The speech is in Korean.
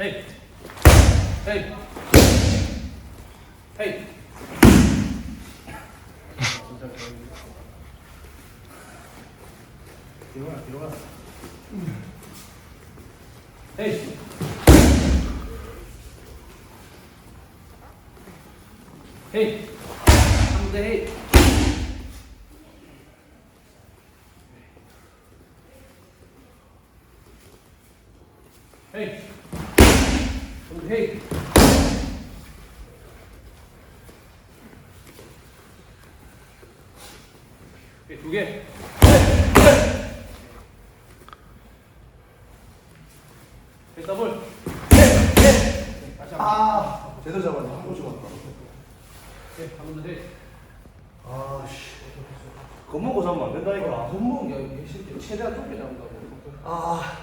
헤이. 헤이. 헤이. 뒤로 가. 헤이. 헤이. 한대 헤이. 헤이. 헤이. 두 개. 헤이 더블. 아, 제대로 잡았네. 한번 죽었다. 헤이 한번 더 헤이. 아, 씨. 겁먹고 잡으면 안 된다니까. 손목 야, 이게 실제 최대한 좁게 잡는다고. 아.